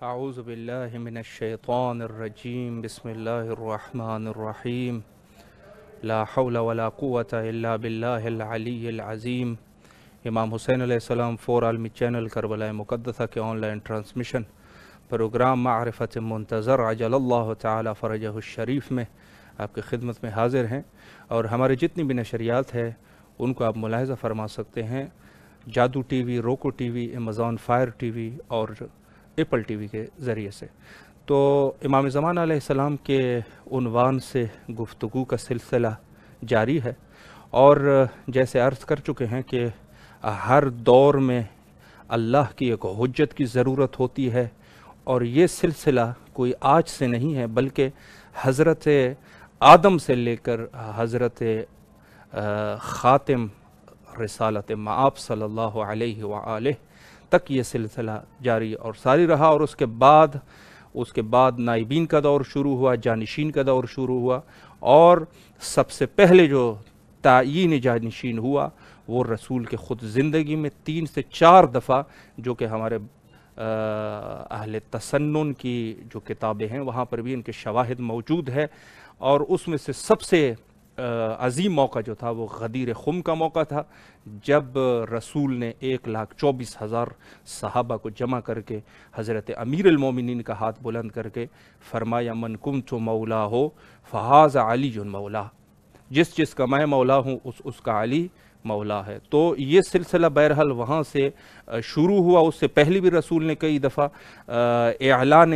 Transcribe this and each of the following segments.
اعوذ باللہ من الشیطان الرجیم بسم اللہ الرحمن الرحیم لا حول ولا قوة الا باللہ العلی العظیم۔ امام حسین علیہ السلام فور عالمی چینل کربلا مقدسہ کے آن لائن ٹرانسمیشن پروگرام معرفت منتظر عجل اللہ تعالی فرجہ الشریف میں آپ کی خدمت میں حاضر ہیں، اور ہمارے جتنی بھی نشریات ہے ان کو آپ ملاحظہ فرما سکتے ہیں جادو ٹی وی، روکو T V, Amazon fire T V اور ایپل ٹی وی کے ذریعے سے۔ تو امام زمانہ علیہ السلام کے عنوان سے گفتگو کا سلسلہ جاری ہے، اور جیسے عرض کر چکے ہیں کہ ہر دور میں اللہ کی ایک حجت کی ضرورت ہوتی ہے، اور یہ سلسلہ کوئی آج سے نہیں ہے بلکہ حضرت آدم سے لے کر حضرت خاتم رسالت مآب صلی اللہ علیہ وآلہ تک یہ سلسلہ جاری اور ساری رہا، اور اس کے بعد نائبین کا دور شروع ہوا، جانشین کا دور شروع ہوا، اور سب سے پہلے جو تعیین جانشین ہوا وہ رسول کے خود زندگی میں 3 سے 4 دفعہ، جو کہ ہمارے اہل تسنن کی جو کتابیں ہیں وہاں پر بھی ان کے شواہد موجود ہے، اور اس میں سے سب سے عظیم موقع جو تھا وہ غدیر خم کا موقع تھا، جب رسول نے 1,24,000 صحابہ کو جمع کر کے حضرت امیر المومنین کا ہاتھ بلند کر کے فرمایا من کنت مولا ہو فہذا علی مولا، جس کا میں مولا ہوں اس کا علی مولا ہے۔ تو یہ سلسلہ بہرحال وہاں سے شروع ہوا، اس سے پہلے بھی رسول نے کئی دفعہ اعلان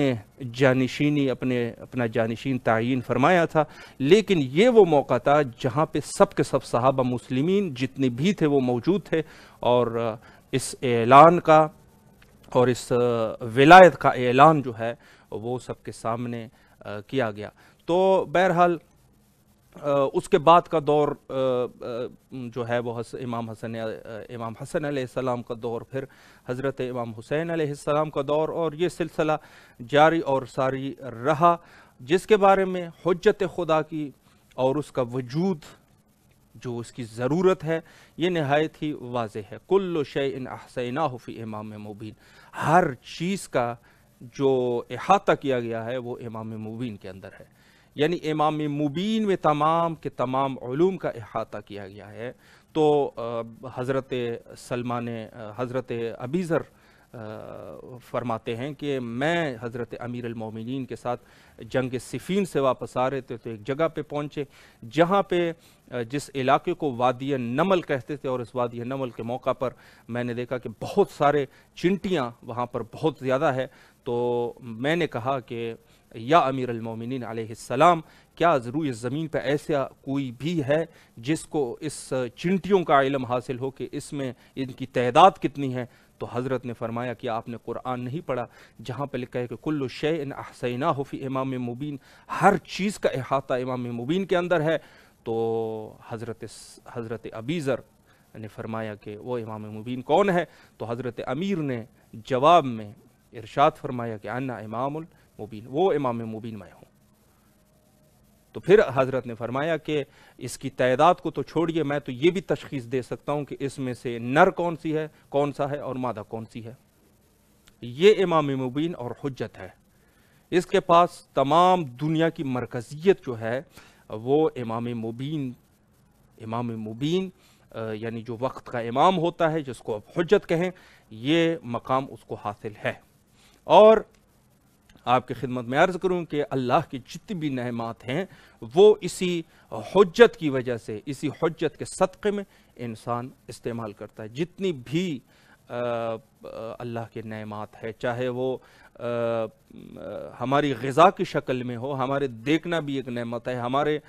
جانشینی اپنا جانشین تعیین فرمایا تھا، لیکن یہ وہ موقع تھا جہاں پہ سب کے سب صحابہ مسلمین جتنے بھی تھے وہ موجود تھے، اور اس اعلان کا اور اس ولایت کا اعلان جو ہے وہ سب کے سامنے کیا گیا۔ تو بہرحال اس کے بعد کا دور جو ہے وہ امام حسن علیہ السلام کا دور، پھر حضرت امام حسین علیہ السلام کا دور، اور یہ سلسلہ جاری اور ساری رہا، جس کے بارے میں حجت خدا کی اور اس کا وجود جو اس کی ضرورت ہے یہ نہایت ہی واضح ہے۔ کل شیء احصیناہ فی امام مبین، ہر چیز کا جو احاطہ کیا گیا ہے وہ امام مبین کے اندر ہے، یعنی امام مبین میں تمام کے تمام علوم کا احاطہ کیا گیا ہے۔ تو حضرت ابیذر فرماتے ہیں کہ میں حضرت امیر المومنین کے ساتھ جنگ صفین سے واپس آ رہے تھے تو ایک جگہ پہ پہنچے جہاں پہ جس علاقے کو وادی نمل کہتے تھے، اور اس وادی نمل کے موقع پر میں نے دیکھا کہ بہت سارے چنٹیاں وہاں پر بہت زیادہ ہے۔ تو میں نے کہا کہ یا امیر المومنین علیہ السلام، کیا ضرور اس زمین پہ ایسا کوئی بھی ہے جس کو اس چنٹیوں کا علم حاصل ہو کہ اس میں ان کی تعداد کتنی ہے؟ تو حضرت نے فرمایا کہ آپ نے قرآن نہیں پڑھا جہاں پہ لکھا ہے کہ کل شیء احصیناہ فی امام مبین، ہر چیز کا احاطہ امام مبین کے اندر ہے۔ تو حضرت ابیذر نے فرمایا کہ وہ امام مبین کون ہے؟ تو حضرت امیر نے جواب میں ارشاد فرمایا کہ انا امام المبین، وہ امام مبین میں ہوں۔ تو پھر حضرت نے فرمایا کہ اس کی تعداد کو تو چھوڑیے، میں تو یہ بھی تشخیص دے سکتا ہوں کہ اس میں سے نر کون سا ہے اور مادہ کون سی ہے۔ یہ امام مبین اور حجت ہے، اس کے پاس تمام دنیا کی مرکزیت جو ہے وہ امام مبین یعنی جو وقت کا امام ہوتا ہے، جس کو اب حجت کہیں، یہ مقام اس کو حاصل ہے۔ اور آپ کی خدمت میں عرض کروں کہ اللہ کی جتنی بھی نعمات ہیں وہ اسی حجت کی وجہ سے، اسی حجت کے صدقے میں انسان استعمال کرتا ہے۔ جتنی بھی اللہ کے نعمات ہے، چاہے وہ ہماری غذا کی شکل میں ہو، ہمارے دیکھنا بھی ایک نعمت ہے، ہمارے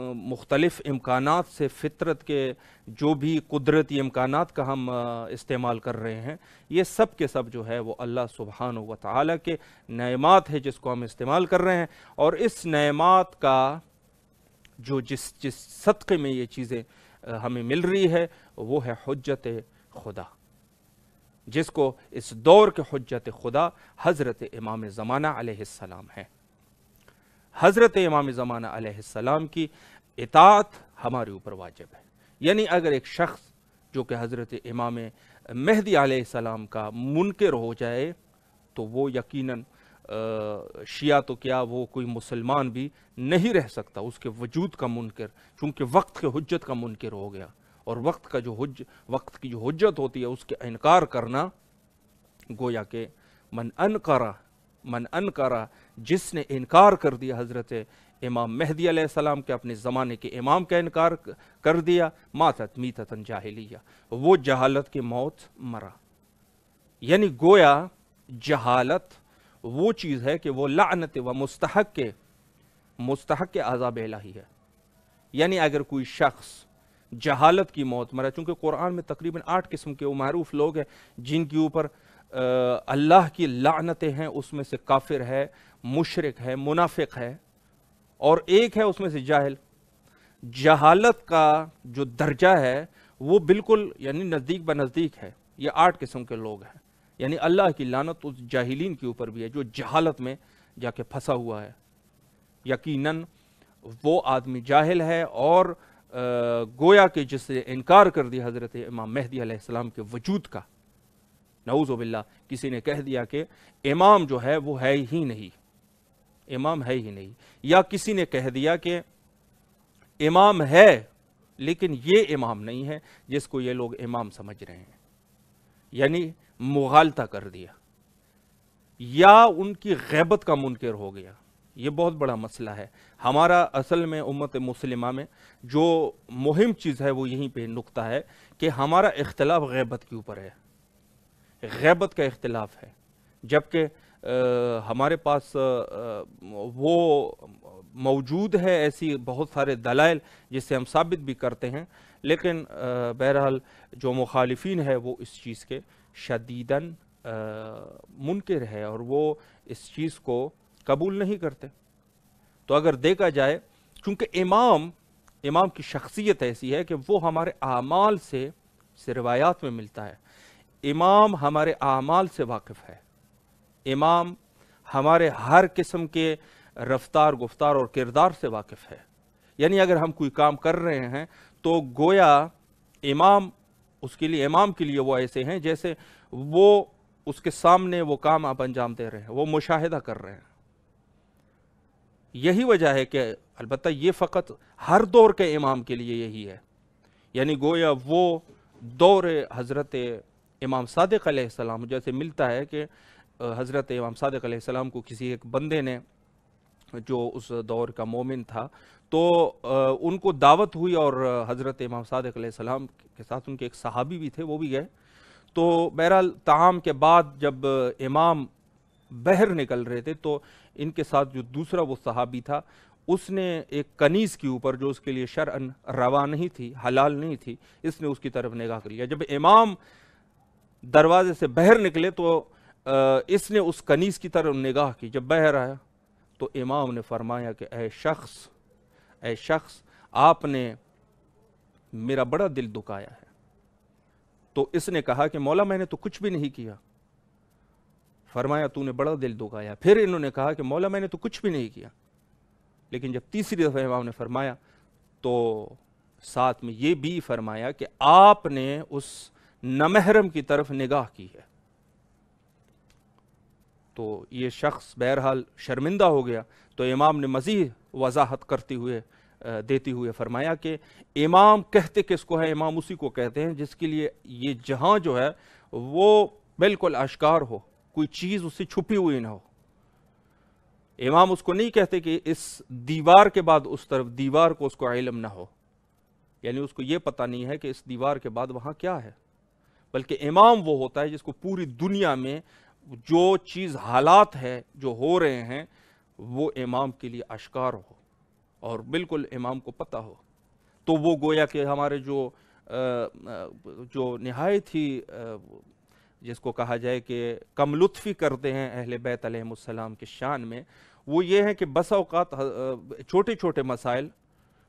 مختلف امکانات سے فطرت کے جو بھی قدرتی امکانات کا ہم استعمال کر رہے ہیں، یہ سب کے سب جو ہے وہ اللہ سبحانہ و تعالیٰ کے نعمات ہے جس کو ہم استعمال کر رہے ہیں، اور اس نعمات کا جو جس صدقے میں یہ چیزیں ہمیں مل رہی ہے وہ ہے حجت خدا، جس کو اس دور کے حجت خدا حضرت امام زمانہ علیہ السلام ہے۔ حضرت امام زمانہ علیہ السلام کی اطاعت ہمارے اوپر واجب ہے، یعنی اگر ایک شخص جو کہ حضرت امام مہدی علیہ السلام کا منکر ہو جائے تو وہ یقیناً شیعہ تو کیا وہ کوئی مسلمان بھی نہیں رہ سکتا اس کے وجود کا منکر، چونکہ وقت کے حجت کا منکر ہو گیا، اور وقت کی جو حجت ہوتی ہے اس کے انکار کرنا، گویا کہ من انکرا جس نے انکار کر دیا حضرت امام مہدی علیہ السلام کے، اپنے زمانے کے امام کا انکار کر دیا، ماتت میتتن جاہلیہ، وہ جہالت کی موت مرا۔ یعنی گویا جہالت وہ چیز ہے کہ وہ لعنت و مستحق عذاب الہی ہے۔ یعنی اگر کوئی شخص جہالت کی موت مرا، چونکہ قرآن میں تقریباً 8 قسم کے وہ معروف لوگ ہیں جن کے اوپر اللہ کی لعنتیں ہیں، اس میں سے کافر ہے، مشرک ہے، منافق ہے، اور ایک ہے اس میں سے جاہل۔ جہالت کا جو درجہ ہے وہ بالکل یعنی نزدیک بنزدیک ہے، یہ 8 قسم کے لوگ ہیں۔ یعنی اللہ کی لعنت اس جاہلین کے اوپر بھی ہے جو جہالت میں جا کے پھنسا ہوا ہے۔ یقیناً وہ آدمی جاہل ہے، اور گویا کہ جس نے انکار کر دیا حضرت امام مہدی علیہ السلام کے وجود کا، نعوذ باللہ، کسی نے کہہ دیا کہ امام جو ہے وہ ہے ہی نہیں، امام ہے ہی نہیں، یا کسی نے کہہ دیا کہ امام ہے لیکن یہ امام نہیں ہے جس کو یہ لوگ امام سمجھ رہے ہیں، یعنی مغالطہ کر دیا، یا ان کی غیبت کا منکر ہو گیا۔ یہ بہت بڑا مسئلہ ہے ہمارا، اصل میں امت مسلمہ میں جو مہم چیز ہے وہ یہیں پہ نقطہ ہے کہ ہمارا اختلاف غیبت کے اوپر ہے، غیبت کا اختلاف ہے، جبکہ ہمارے پاس وہ موجود ہے ایسی بہت سارے دلائل جس سے ہم ثابت بھی کرتے ہیں، لیکن بہرحال جو مخالفین ہے وہ اس چیز کے شدیداً منکر ہے، اور وہ اس چیز کو قبول نہیں کرتے۔ تو اگر دیکھا جائے، چونکہ امام کی شخصیت ایسی ہے کہ وہ ہمارے اعمال سے روایات میں ملتا ہے، امام ہمارے اعمال سے واقف ہے، امام ہمارے ہر قسم کے رفتار، گفتار اور کردار سے واقف ہے۔ یعنی اگر ہم کوئی کام کر رہے ہیں تو گویا امام کے لیے وہ ایسے ہیں جیسے وہ اس کے سامنے وہ کام آپ انجام دے رہے ہیں، وہ مشاہدہ کر رہے ہیں۔ یہی وجہ ہے کہ البتہ یہ فقط ہر دور کے امام کے لیے یہی ہے، یعنی گویا وہ دور حضرت امام صادق علیہ السلام جیسے ملتا ہے کہ حضرت امام صادق علیہ السلام کو کسی ایک بندے نے، جو اس دور کا مومن تھا، تو ان کو دعوت ہوئی، اور حضرت امام صادق علیہ السلام کے ساتھ ان کے ایک صحابی بھی تھے، وہ بھی گئے۔ تو بہرحال طعام کے بعد جب امام باہر نکل رہے تھے تو ان کے ساتھ جو دوسرا وہ صحابی تھا، اس نے ایک کنیز کے اوپر جو اس کے لیے شرعاً روا نہیں تھی، حلال نہیں تھی، اس نے اس کی طرف نگاہ کر لیا۔ جب امام دروازے سے باہر نکلے تو اس نے اس کنیز کی طرف نگاہ کی، جب باہر آیا تو امام نے فرمایا کہ اے شخص آپ نے میرا بڑا دل دکھایا ہے۔ تو اس نے کہا کہ مولا میں نے تو کچھ بھی نہیں کیا۔ فرمایا تو نے بڑا دل دکھایا۔ پھر انہوں نے کہا کہ مولا میں نے تو کچھ بھی نہیں کیا۔ لیکن جب تیسری دفعہ امام نے فرمایا تو ساتھ میں یہ بھی فرمایا کہ آپ نے اس نامحرم کی طرف نگاہ کی ہے۔ تو یہ شخص بہرحال شرمندہ ہو گیا۔ تو امام نے مزید وضاحت دیتے ہوئے فرمایا کہ امام کہتے کس کو ہے؟ امام اسی کو کہتے ہیں جس کے لیے یہ جہاں جو ہے وہ بالکل آشکار ہو، کوئی چیز اس سے چھپی ہوئی نہ ہو۔ امام اس کو نہیں کہتے کہ اس دیوار کے بعد اس طرف دیوار کو اس کو علم نہ ہو، یعنی اس کو یہ پتہ نہیں ہے کہ اس دیوار کے بعد وہاں کیا ہے، بلکہ امام وہ ہوتا ہے جس کو پوری دنیا میں جو چیز حالات ہے جو ہو رہے ہیں وہ امام کے لیے آشکار ہو اور بالکل امام کو پتہ ہو۔ تو وہ گویا کہ ہمارے جو نہایت ہی جس کو کہا جائے کہ کم لطفی کرتے ہیں اہل بیت علیہ السلام کے شان میں، وہ یہ ہے کہ بسا اوقات چھوٹے چھوٹے مسائل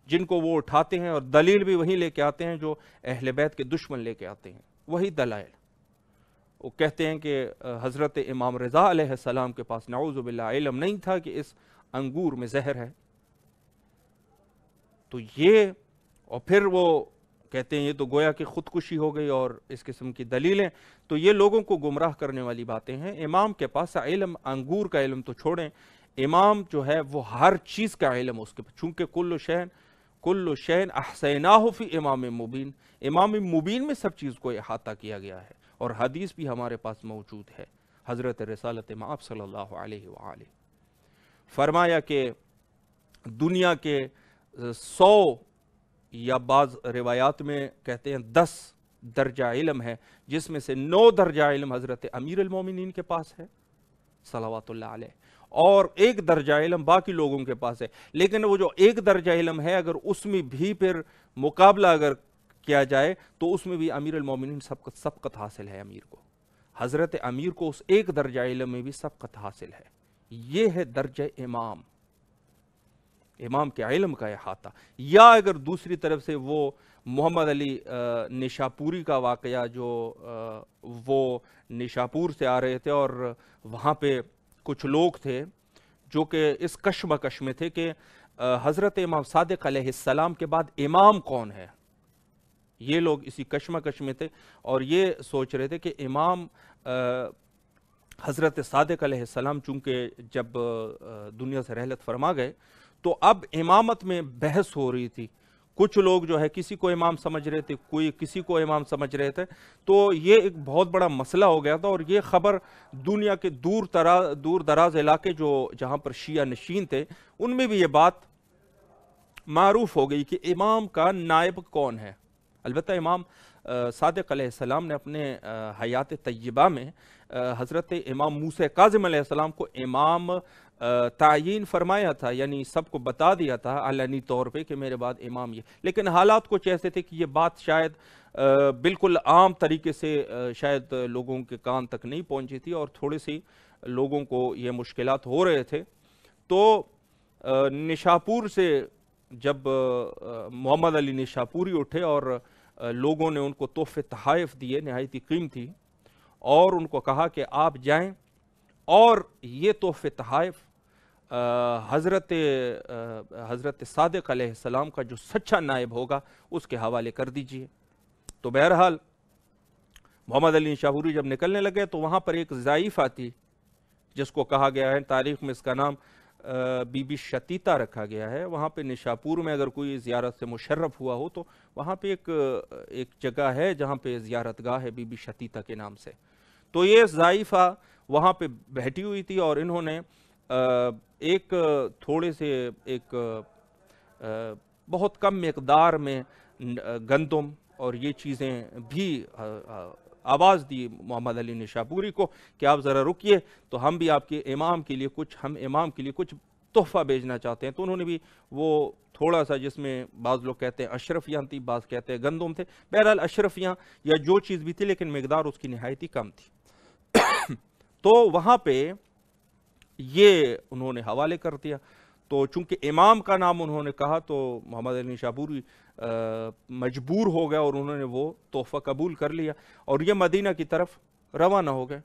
جن کو وہ اٹھاتے ہیں اور دلیل بھی وہی لے کے آتے ہیں جو اہل بیت کے دشمن لے کے آتے ہیں، وہی دلائل۔ وہ کہتے ہیں کہ حضرت امام رضا علیہ السلام کے پاس نعوذ باللہ علم نہیں تھا کہ اس انگور میں زہر ہے۔ تو یہ، اور پھر وہ کہتے ہیں یہ تو گویا کہ خودکشی ہو گئی اور اس قسم کی دلیلیں، تو یہ لوگوں کو گمراہ کرنے والی باتیں ہیں۔ امام کے پاس علم، انگور کا علم تو چھوڑیں، امام جو ہے وہ ہر چیز کا علم اس کے پاس، چونکہ کل شین احصیناہ فی امام مبین، امام مبین میں سب چیز کو احاطہ کیا گیا ہے، اور حدیث بھی ہمارے پاس موجود ہے۔ حضرت رسالت مآب صلی اللہ علیہ وآلہ فرمایا کہ دنیا کے 100 یا بعض روایات میں کہتے ہیں 10 درجہ علم ہے، جس میں سے 9 درجہ علم حضرت امیر المومنین کے پاس ہے صلوات اللہ علیہ، اور 1 درجہ علم باقی لوگوں کے پاس ہے۔ لیکن وہ جو 1 درجہ علم ہے، اگر اس میں بھی پھر مقابلہ اگر کیا جائے تو اس میں بھی امیر المومنین سبقت حاصل ہے امیر کو، حضرت امیر کو اس 1 درجہ علم میں بھی سبقت حاصل ہے۔ یہ ہے درجہ امام کے علم کا احاطہ۔ یا اگر دوسری طرف سے وہ محمد علی نشاپوری کا واقعہ، جو وہ نشاپور سے آ رہے تھے اور وہاں پہ کچھ لوگ تھے جو کہ اس کشمکش میں تھے کہ حضرت امام صادق علیہ السلام کے بعد امام کون ہے، یہ لوگ اسی کشمکش میں تھے اور یہ سوچ رہے تھے کہ امام حضرت صادق علیہ السلام چونکہ جب دنیا سے رحلت فرما گئے تو اب امامت میں بحث ہو رہی تھی، کچھ لوگ جو ہے کسی کو امام سمجھ رہے تھے، کوئی کسی کو امام سمجھ رہے تھے، تو یہ ایک بہت بڑا مسئلہ ہو گیا تھا، اور یہ خبر دنیا کے دور دراز علاقے جہاں پر شیعہ نشین تھے ان میں بھی یہ بات معروف ہو گئی کہ امام کا نائب کون ہے۔ البتہ امام صادق علیہ السلام نے اپنے حیات طیبہ میں حضرت امام موسیٰ کاظم علیہ السلام کو امام تعیین فرمایا تھا، یعنی سب کو بتا دیا تھا علنی طور پہ کہ میرے بعد امام یہ، لیکن حالات کچھ ایسے تھے کہ یہ بات شاید بالکل عام طریقے سے شاید لوگوں کے کان تک نہیں پہنچی تھی، اور تھوڑے سی لوگوں کو یہ مشکلات ہو رہے تھے۔ تو نشاپور سے جب محمد علی نشاپوری اٹھے اور لوگوں نے ان کو تحفے تحائف دیے نہایت قیمتی، اور ان کو کہا کہ آپ جائیں اور یہ تحفے تحائف حضرت صادق علیہ السلام کا جو سچا نائب ہوگا اس کے حوالے کر دیجئے۔ تو بہرحال محمد علی نشاپوری جب نکلنے لگے تو وہاں پر ایک ضعیفہ تھی جس کو کہا گیا ہے، تاریخ میں اس کا نام بی بی شتیتا رکھا گیا ہے۔ وہاں پہ نشاپور میں اگر کوئی زیارت سے مشرف ہوا ہو تو وہاں پہ ایک جگہ ہے جہاں پہ زیارت گاہ ہے بی بی شتیتا کے نام سے۔ تو یہ ضعیفہ وہاں پہ بیٹھی ہوئی تھی اور انہوں نے ایک تھوڑے سے ایک بہت کم مقدار میں گندم اور یہ چیزیں بھی آواز دی محمد علی نشاپوری کو کہ آپ ذرا رکیے تو ہم بھی آپ کے امام کے لیے کچھ تحفہ بھیجنا چاہتے ہیں۔ تو انہوں نے بھی وہ تھوڑا سا، جس میں بعض لوگ کہتے ہیں اشرفیاں تھی، بعض کہتے ہیں گندم تھے، بہرحال اشرفیاں یا جو چیز بھی تھی، لیکن مقدار اس کی نہایت ہی کم تھی۔ تو وہاں پہ یہ انہوں نے حوالے کر دیا، تو چونکہ امام کا نام انہوں نے کہا تو محمد علی نشاپوری مجبور ہو گیا اور انہوں نے وہ تحفہ قبول کر لیا اور یہ مدینہ کی طرف روانہ ہو گئے۔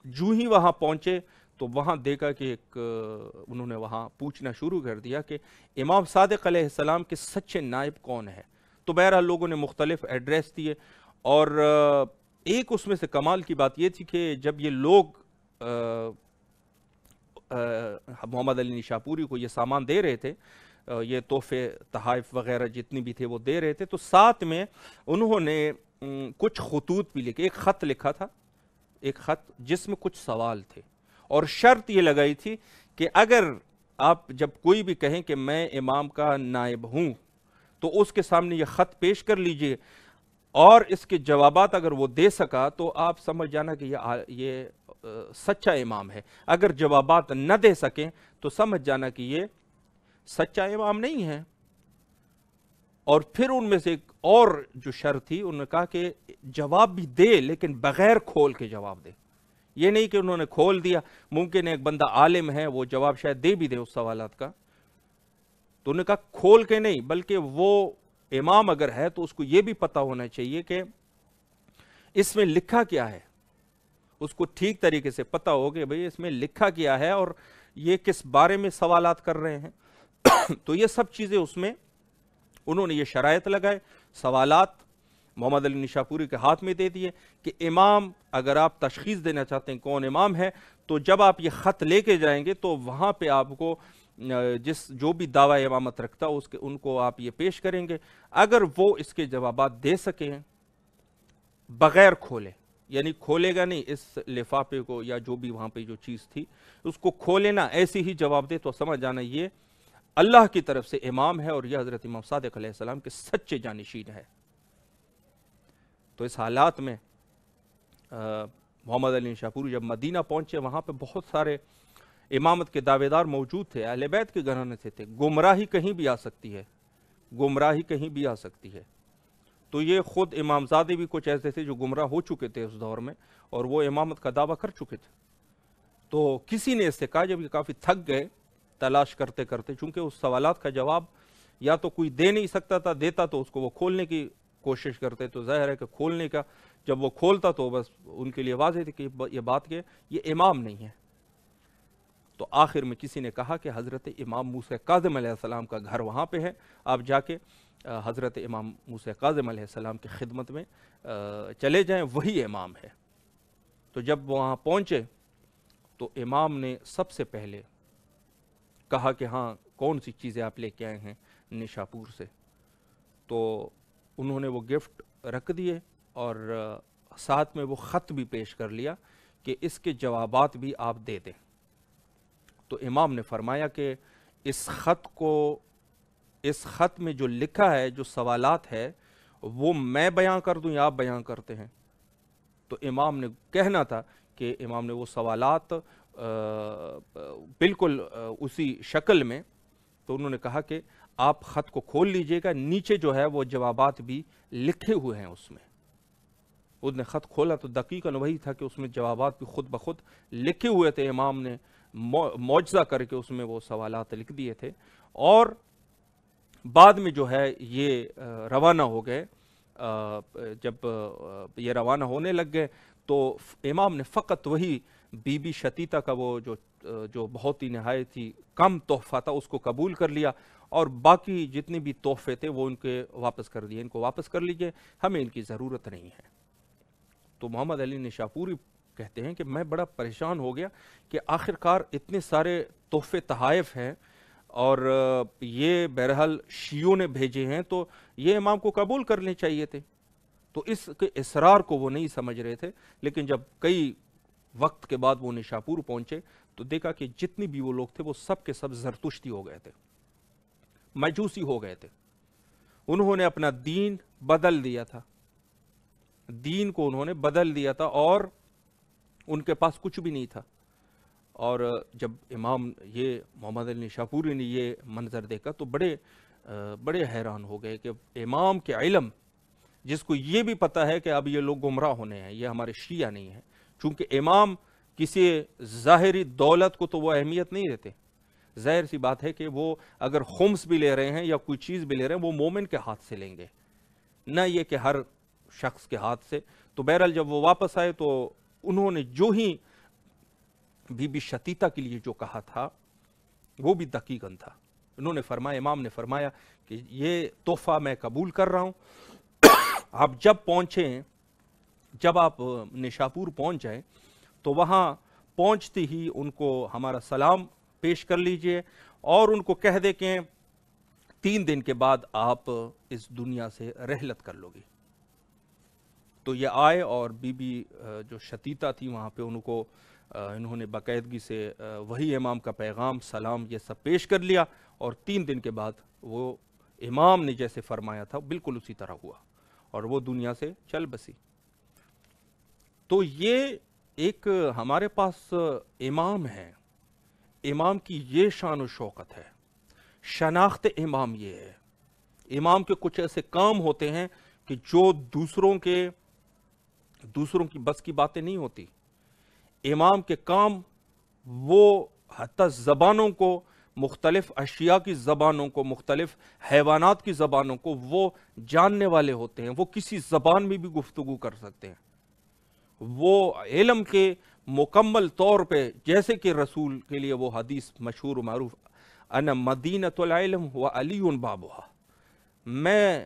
جو ہی وہاں پہنچے تو وہاں دیکھا کہ انہوں نے وہاں پوچھنا شروع کر دیا کہ امام صادق علیہ السلام کے سچے نائب کون ہے۔ تو بہرحال لوگوں نے مختلف ایڈریس دیے، اور ایک اس میں سے کمال کی بات یہ تھی کہ جب یہ لوگ محمد علی نشاپوری کو یہ سامان دے رہے تھے، یہ تحفے تحائف وغیرہ جتنی بھی تھے وہ دے رہے تھے، تو ساتھ میں انہوں نے کچھ خطوط بھی لکھے، ایک خط لکھا تھا، ایک خط جس میں کچھ سوال تھے، اور شرط یہ لگائی تھی کہ اگر آپ جب کوئی بھی کہیں کہ میں امام کا نائب ہوں تو اس کے سامنے یہ خط پیش کر لیجئے، اور اس کے جوابات اگر وہ دے سکا تو آپ سمجھ جانا کہ یہ سچا امام ہے، اگر جوابات نہ دے سکیں تو سمجھ جانا کہ یہ سچا امام نہیں ہے۔ اور پھر ان میں سے ایک اور جو شرط تھی، انہوں نے کہا کہ جواب بھی دے لیکن بغیر کھول کے جواب دے۔ یہ نہیں کہ انہوں نے کھول دیا، ممکن ہے ایک بندہ عالم ہے وہ جواب شاید دے بھی دے اس سوالات کا، تو انہوں نے کہا کھول کے نہیں، بلکہ وہ امام اگر ہے تو اس کو یہ بھی پتا ہونا چاہیے کہ اس میں لکھا کیا ہے، اس کو ٹھیک طریقے سے پتا ہو کہ بھئی اس میں لکھا کیا ہے اور یہ کس بارے میں سوالات کر رہے ہیں۔ تو یہ سب چیزیں اس میں انہوں نے یہ شرائط لگائے، سوالات محمد علی نشاپوری کے ہاتھ میں دے دیے کہ امام، اگر آپ تشخیص دینا چاہتے ہیں کون امام ہے، تو جب آپ یہ خط لے کے جائیں گے تو وہاں پہ آپ کو جو بھی دعویٰ امامت رکھتا ان کو آپ یہ پیش کریں گے. اگر وہ اس کے جوابات دے سکیں بغیر کھولے، یعنی کھولے گا نہیں اس لفافے کو یا جو بھی وہاں پہ جو چیز تھی اس کو کھولے نہ، ایسے ہی جواب دے، تو سمجھ جانا یہ اللہ کی طرف سے امام ہے اور یہ حضرت امام صادق علیہ السلام کے سچے جانشین ہے. تو اس حالات میں محمد علی نشاپوری جب مدینہ پہنچے، وہاں پہ بہت سارے امامت کے دعوے دار موجود تھے، اہل بیت کے گھرانے سے تھے. گمراہی کہیں بھی آ سکتی ہے، گمراہی کہیں بھی آ سکتی ہے. تو یہ خود امامزادے بھی کچھ ایسے تھے جو گمراہ ہو چکے تھے اس دور میں، اور وہ امامت کا دعویٰ کر چکے تھے. تو کسی نے اس سے کہا، جب یہ کافی تھک گئے تلاش کرتے کرتے، چونکہ اس سوالات کا جواب یا تو کوئی دے نہیں سکتا تھا، دیتا تو اس کو وہ کھولنے کی کوشش کرتے، تو ظاہر ہے کہ کھولنے کا جب وہ کھولتا تو بس ان کے لیے واضح تھی کہ یہ بات کہ یہ امام نہیں ہے. تو آخر میں کسی نے کہا کہ حضرت امام موسیٰ کاظم علیہ السلام کا گھر وہاں پہ ہے، آپ جا کے حضرت امام موسیٰ کاظم علیہ السلام کی خدمت میں چلے جائیں، وہی امام ہے. تو جب وہاں پہنچے تو امام نے سب سے پہلے کہا کہ ہاں کون سی چیزیں آپ لے کے آئے ہیں نشاپور سے. تو انہوں نے وہ گفٹ رکھ دیے اور ساتھ میں وہ خط بھی پیش کر لیا کہ اس کے جوابات بھی آپ دے دیں. تو امام نے فرمایا کہ اس خط میں جو لکھا ہے، جو سوالات ہے، وہ میں بیان کر دوں یا آپ بیان کرتے ہیں؟ تو امام نے کہنا تھا کہ امام نے وہ سوالات بالکل اسی شکل میں، تو انہوں نے کہا کہ آپ خط کو کھول لیجئے گا، نیچے جو ہے وہ جوابات بھی لکھے ہوئے ہیں اس میں. اس نے خط کھولا تو دقیقاً وہی تھا کہ اس میں جوابات بھی خود بخود لکھے ہوئے تھے. امام نے معجزہ کر کے اس میں وہ سوالات لکھ دیے تھے. اور بعد میں جو ہے یہ روانہ ہو گئے. جب یہ روانہ ہونے لگ گئے تو امام نے فقط وہی بی بی شتیتا کا وہ جو بہت ہی نہایت ہی کم تحفہ تھا اس کو قبول کر لیا، اور باقی جتنے بھی تحفے تھے وہ ان کے واپس کر دیے. ان کو واپس کر لیجئے، ہمیں ان کی ضرورت نہیں ہے. تو محمد علی نشاپوری کہتے ہیں کہ میں بڑا پریشان ہو گیا کہ آخرکار اتنے سارے تحفے تحائف ہیں اور یہ بہرحال شیعوں نے بھیجے ہیں، تو یہ امام کو قبول کرنے چاہیے تھے. تو اس کے اصرار کو وہ نہیں سمجھ رہے تھے. لیکن جب کئی وقت کے بعد وہ نشاپور پہنچے تو دیکھا کہ جتنی بھی وہ لوگ تھے وہ سب کے سب زرتشتی ہو گئے تھے، مجوسی ہو گئے تھے. انہوں نے اپنا دین بدل دیا تھا، دین کو انہوں نے بدل دیا تھا، اور ان کے پاس کچھ بھی نہیں تھا. اور جب امام یہ محمد علی نشاپوری نے یہ منظر دیکھا تو بڑے حیران ہو گئے کہ امام کے علم، جس کو یہ بھی پتہ ہے کہ اب یہ لوگ گمراہ ہونے ہیں، یہ ہمارے شیعہ نہیں ہیں. چونکہ امام کسی ظاہری دولت کو تو وہ اہمیت نہیں دیتے. ظاہر سی بات ہے کہ وہ اگر خمس بھی لے رہے ہیں یا کوئی چیز بھی لے رہے ہیں وہ مومن کے ہاتھ سے لیں گے، نہ یہ کہ ہر شخص کے ہاتھ سے. تو بہرحال جب وہ واپس آئے تو انہوں نے جو ہی بی بی شتیتا کے لیے جو کہا تھا وہ بھی دقیقاً تھا. انہوں نے فرمایا، امام نے فرمایا کہ یہ تحفہ میں قبول کر رہا ہوں. آپ جب پہنچیں، جب آپ نشاپور پہنچ جائیں تو وہاں پہنچتے ہی ان کو ہمارا سلام پیش کر لیجئے اور ان کو کہہ دے کہ 3 دن کے بعد آپ اس دنیا سے رحلت کر لو گی. تو یہ آئے اور بی بی جو شتیتا تھی وہاں پہ ان کو انہوں نے باقاعدگی سے وہی امام کا پیغام، سلام، یہ سب پیش کر لیا، اور 3 دن کے بعد وہ امام نے جیسے فرمایا تھا بالکل اسی طرح ہوا اور وہ دنیا سے چل بسی. تو یہ ایک ہمارے پاس امام ہے، امام کی یہ شان و شوکت ہے، شناخت امام یہ ہے. امام کے کچھ ایسے کام ہوتے ہیں کہ جو دوسروں کی بس کی باتیں نہیں ہوتی. امام کے کام وہ حتی زبانوں کو، مختلف اشیاء کی زبانوں کو، مختلف حیوانات کی زبانوں کو وہ جاننے والے ہوتے ہیں. وہ کسی زبان میں بھی گفتگو کر سکتے ہیں. وہ علم کے مکمل طور پہ، جیسے کہ رسول کے لیے وہ حدیث مشہور و معروف، انا مدینۃ العلم و علی بابھا، میں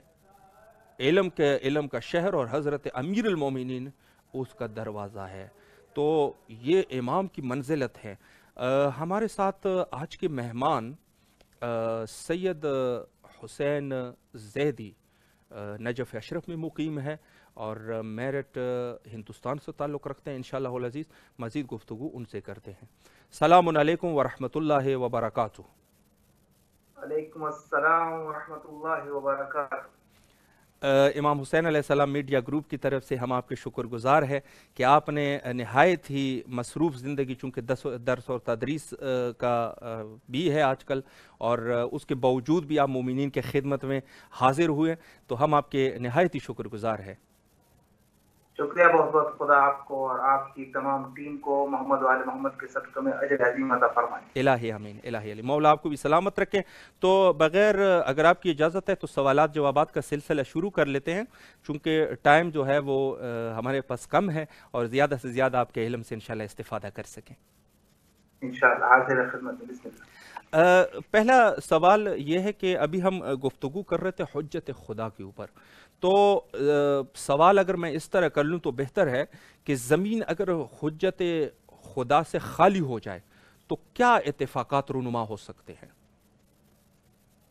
علم کا شہر اور حضرت امیر المومنین اس کا دروازہ ہے. تو یہ امام کی منزلت ہے. ہمارے ساتھ آج کے مہمان سید حسین زیدی نجف اشرف میں مقیم ہے اور میرٹھ ہندوستان سے تعلق رکھتے ہیں. انشاءاللہ العزیز مزید گفتگو ان سے کرتے ہیں. السلام علیکم ورحمۃ اللہ وبرکاتہ. علیکم السلام ورحمۃ اللہ وبرکاتہ. امام حسین علیہ السلام میڈیا گروپ کی طرف سے ہم آپ کے شکر گزار ہے کہ آپ نے نہایت ہی مصروف زندگی، چونکہ درس اور تدریس کا بھی ہے آج کل، اور اس کے باوجود بھی آپ مومنین کے خدمت میں حاضر ہوئے، تو ہم آپ کے نہایت ہی شکر گزار ہے. شکریہ بہت بہت. خدا آپ کو اور آپ کی تمام ٹیم کو محمد و آل محمد کے صدقہ میں اجر عظیم عطا فرمائے. الہی آمین، الہی علی. مولا آپ کو بھی سلامت رکھیں. تو بغیر اگر آپ کی اجازت ہے تو سوالات جوابات کا سلسلہ شروع کر لیتے ہیں، چونکہ ٹائم جو ہے وہ ہمارے پاس کم ہے اور زیادہ سے زیادہ آپ کے علم سے انشاءاللہ استفادہ کر سکیں. انشاءاللہ حاضر خدمت میں. بسم اللہ. پہلا سوال یہ ہے کہ ابھی ہم گفتگو کر رہے تھے حجت خدا کے اوپر، تو سوال اگر میں اس طرح کر لوں تو بہتر ہے کہ زمین اگر حجت خدا سے خالی ہو جائے تو کیا اتفاقات رونما ہو سکتے ہیں؟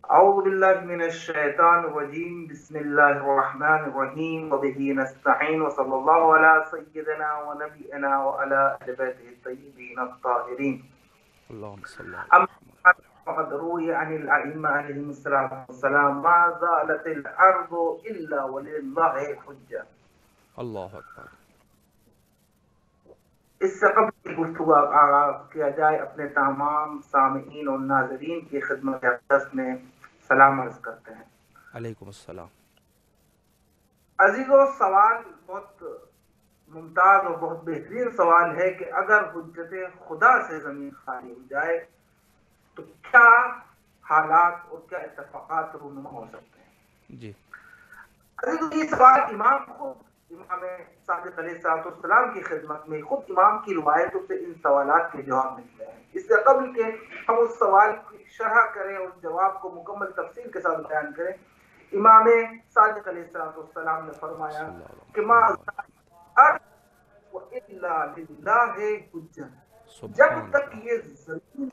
اعوذ باللہ من الشیطان الرجیم. بسم اللہ الرحمن الرحیم. وبہ نستعین وصلی اللہ علی سیدنا ونبینا وعلی اہل بیتہ الطیبین الطاہرین. اللہم صلی اللہ علیہ وسلم. وقد روي عن الأئمة عليهم الصلاة والسلام ما زالت الأرض إلا ولله الحجة. اللہ اکبر. اس سے قبل کی گفتگو آغاز کیا جائے، اپنے تمام سامعین اور ناظرین کی خدمت اقدس میں سلام عرض کرتے ہیں. علیکم السلام. عزیزو، سوال بہت ممتاز اور بہت بہترین سوال ہے کہ اگر حجت خدا سے زمین خالی ہو جائے تو کیا حالات اور کیا اتفاقات رونما ہو سکتے ہیں. جی. یہ سوال امام صادق علیہ السلام کی خدمت میں خود امام کی روایتوں سے ان سوالات کے جواب ملتے ہیں. اس سے قبل کہ ہم اس سوال کی شرح کریں اور جواب کو مکمل تفصیل کے ساتھ بیان کریں، امام صادق علیہ السلام نے فرمایا کہ ما الا للہ حجہ. جب تک یہ زمین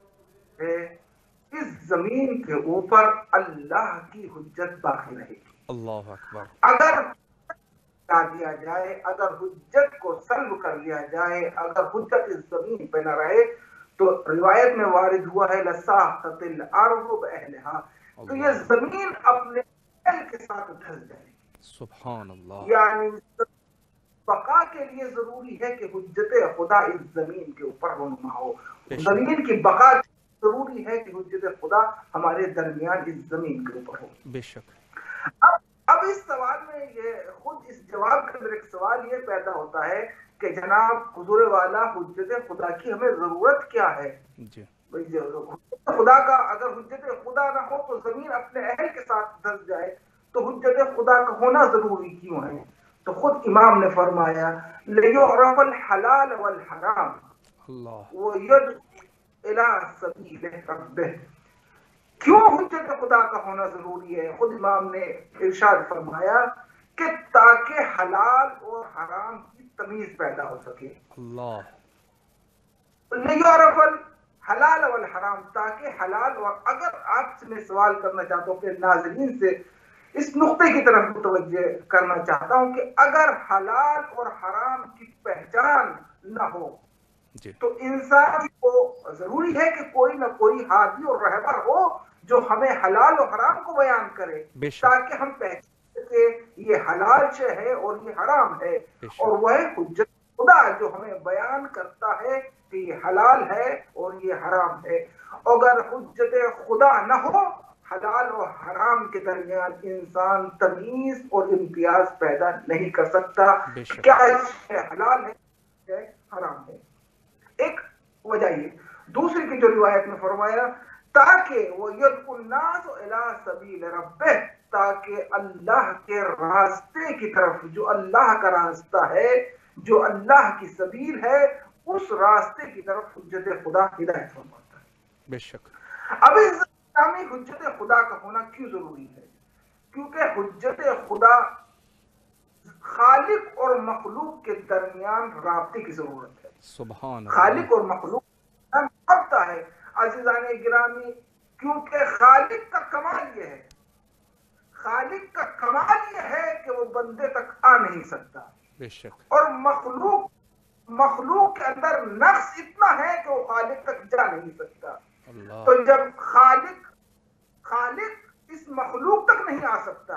ہے، اس زمین کے اوپر اللہ کی حجت باقی رہے گی. اللہ اکبر. اگر دیا جائے، اگر حجت کو سلب کر لیا جائے، اگر حجت اس زمین پہ نہ رہے، تو روایت میں وارد ہوا ہے لساقط الارض باہلھا، تو یہ زمین اپنے اہل کے ساتھ دھس جائے گی. سبحان اللہ. یعنی بقا کے لیے ضروری ہے کہ حجت خدا اس زمین کے اوپر رونما ہو. زمین کی بقا ضروری ہے کہ حجت خدا ہمارے درمیان اس زمین کے اوپر ہو. بے شک. اب اس سوال میں یہ خود اس جواب کے اندر ایک سوال یہ پیدا ہوتا ہے کہ جناب حضور والا، حجت خدا کی ہمیں ضرورت کیا ہے؟ جی. حجت خدا کا اگر حجت خدا نہ ہو تو زمین اپنے اہل کے ساتھ دھس جائے، تو حجت خدا کا ہونا ضروری کیوں ہے؟ تو خود امام نے فرمایا لِيُعْرَفَ الْحَلَالَ وَالْحَرَامَ وَيُدْعَ إِلَىٰ سَبِيلِ رَبِّهِ. کیوں حجت خدا کا ہونا ضروری ہے؟ خود امام نے ارشاد فرمایا کہ تاکہ حلال اور حرام کی تمیز پیدا ہو سکے. اللہ. لِيُعْرَفَ الْحَلَالَ وَالْحَرَامَ، تاکہ حلال، اور اگر آپ سے میں سوال کرنا چاہتا ہوں کہ ناظرین سے اس نقطے کی طرف متوجہ کرنا چاہتا ہوں کہ اگر حلال اور حرام کی پہچان نہ ہو تو انسان کو ضروری ہے کہ کوئی نہ کوئی ہادی اور رہبر ہو جو ہمیں حلال اور حرام کو بیان کرے، تاکہ ہم پہچان کہ یہ حلال شے ہے اور یہ حرام ہے. اور وہ حجت خدا جو ہمیں بیان کرتا ہے کہ یہ حلال ہے اور یہ حرام ہے. اگر حجت خدا نہ ہو، حلال اور حرام کے درمیان انسان تمیز اور امتیاز پیدا نہیں کر سکتا. کیا حلال ہے، کیا حرام ہے. ایک وجہ یہ. دوسری کی جو روایت میں فرمایا تاکہ وہ یدعو الناس الی سبیل ربہ، تاکہ اللہ کے راستے کی طرف، جو اللہ کا راستہ ہے، جو اللہ کی سبیل ہے، اس راستے کی طرف حجت خدا ہدایت فرماتا ہے. بے شک. اب اس حجت خدا کا ہونا کیوں ضروری ہے؟ کیونکہ حجت خدا خالق اور مخلوق کے درمیان رابطے کی ضرورت ہے. سبحان اللہ. خالق اور مخلوق کا رابطہ ہے عزیزان گرامی، کیونکہ خالق کا کمال یہ ہے، خالق کا کمال یہ ہے کہ وہ بندے تک آ نہیں سکتا. بے شک. اور مخلوق کے اندر نقص اتنا ہے کہ وہ خالق تک جا نہیں سکتا. اللہ. تو جب خالق اس مخلوق تک نہیں آ سکتا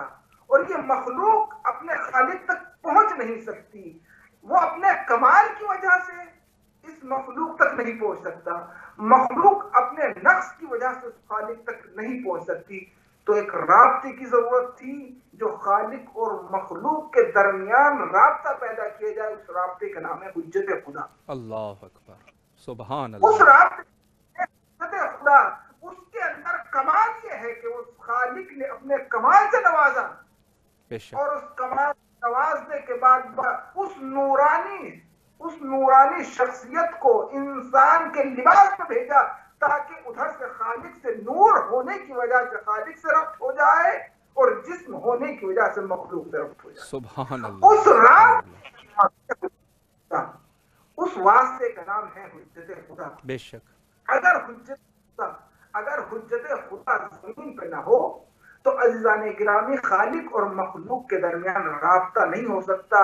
اور یہ مخلوق اپنے خالق تک پہنچ نہیں سکتی، وہ اپنے کمال کی وجہ سے اس مخلوق تک نہیں پہنچ سکتا، مخلوق اپنے نقص کی وجہ سے اس خالق تک نہیں پہنچ سکتی. تو ایک رابطے کی ضرورت تھی جو خالق اور مخلوق کے درمیان رابطہ پیدا کیا جائے. اس رابطے کا نام ہے حجت خدا. اللہ اکبر. سبحان اس اللہ. رابطے حجت خدا، اس کے اندر کمال یہ ہے کہ اس خالق نے اپنے کمال سے نوازا، بے شک. اور اس کمال نوازنے کے بعد اس نورانی شخصیت کو انسان کے لباس میں بھیجا تاکہ ادھر سے خالق سے نور ہونے کی وجہ سے خالق سے ربط ہو جائے اور جسم ہونے کی وجہ سے مخلوق سے ربط ہو جائے. سبحان اللہ. اس رابطے، اس واسطے کا نام ہے حجت خدا. بے شک. اگر حجت خدا زمین پہ نہ ہو تو عزیزان گرامی خالق اور مخلوق کے درمیان رابطہ نہیں ہو سکتا.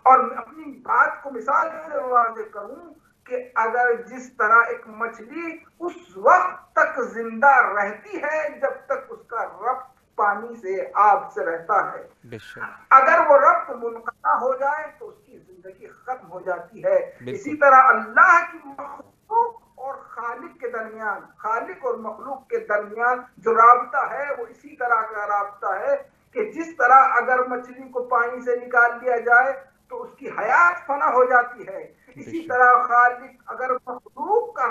اور میں اپنی بات کو مثال سے واضح کروں کہ اگر جس طرح ایک مچھلی اس وقت تک زندہ رہتی ہے جب تک اس کا ربط پانی سے، آب سے رہتا ہے، بے شک. اگر وہ ربط منقطع ہو جائے تو اس کی زندگی ختم ہو جاتی ہے. اسی طرح اللہ کی مخلوق اور خالق کے درمیان، خالق اور مخلوق کے درمیان جو رابطہ ہے وہ اسی طرح کا رابطہ ہے کہ جس طرح اگر مچھلی کو پانی سے نکال لیا جائے تو اس کی حیات فنا ہو جاتی ہے، اسی طرح خالق اگر مخلوق کا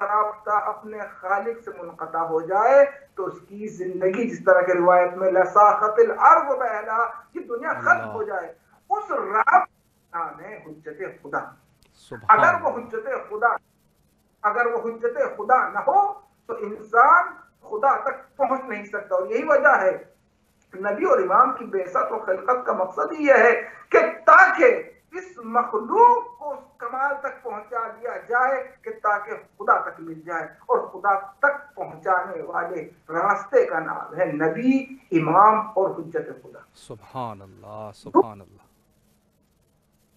رابطہ اپنے خالق سے منقطع ہو جائے تو اس کی زندگی، جس طرح کی روایت میں لساخت الارض بہلا، یہ دنیا ختم ہو جائے. اس رابطہ کا نام ہے حجت خدا. اگر وہ حجت خدا نہ ہو تو انسان خدا تک پہنچ نہیں سکتا. اور یہی وجہ ہے نبی اور امام کی بعثت و خلقت کا مقصد ہی یہ ہے کہ تاکہ اس مخلوق کو اس کمال تک پہنچا دیا جائے کہ تاکہ خدا تک مل جائے. اور خدا تک پہنچانے والے راستے کا نام ہے نبی، امام اور حجت خدا. سبحان اللہ. سبحان اللہ.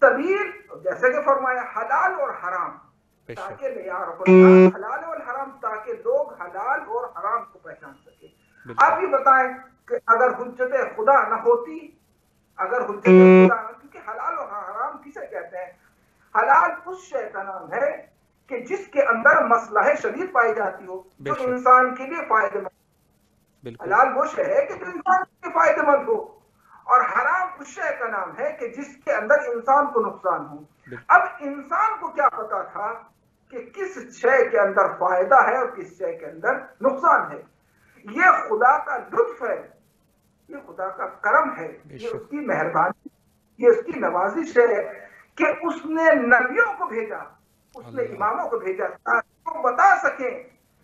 سبیل، جیسے کہ فرمایا حلال اور حرام تاکہ حلال اور حرام تاکہ لوگ حلال اور حرام کو پہچان سکے. آپ یہ بتائیں کہ اگر حجت خدا نہ ہوتی، کیونکہ حلال اور حرام کسے کہتے ہیں؟ حلال اس شے کا نام ہے کہ جس کے اندر مصلحہ شدید پائی جاتی ہو، جو انسان کے لیے فائدہ مند. حلال وہ شے ہے کہ جو انسان کے لیے فائدہ مند ہو، اور حرام اس شے کا نام ہے کہ جس کے اندر انسان کو نقصان ہو. اب انسان کو کیا پتا تھا کہ کس شے کے اندر فائدہ ہے اور کس شے کے اندر نقصان ہے؟ یہ خدا کا لطف ہے، یہ خدا کا کرم ہے، یہ اس کی مہربانی، یہ اس کی نوازش ہے کہ اس نے نبیوں کو بھیجا، اس نے اماموں کو بھیجا تاکہ وہ بتا سکیں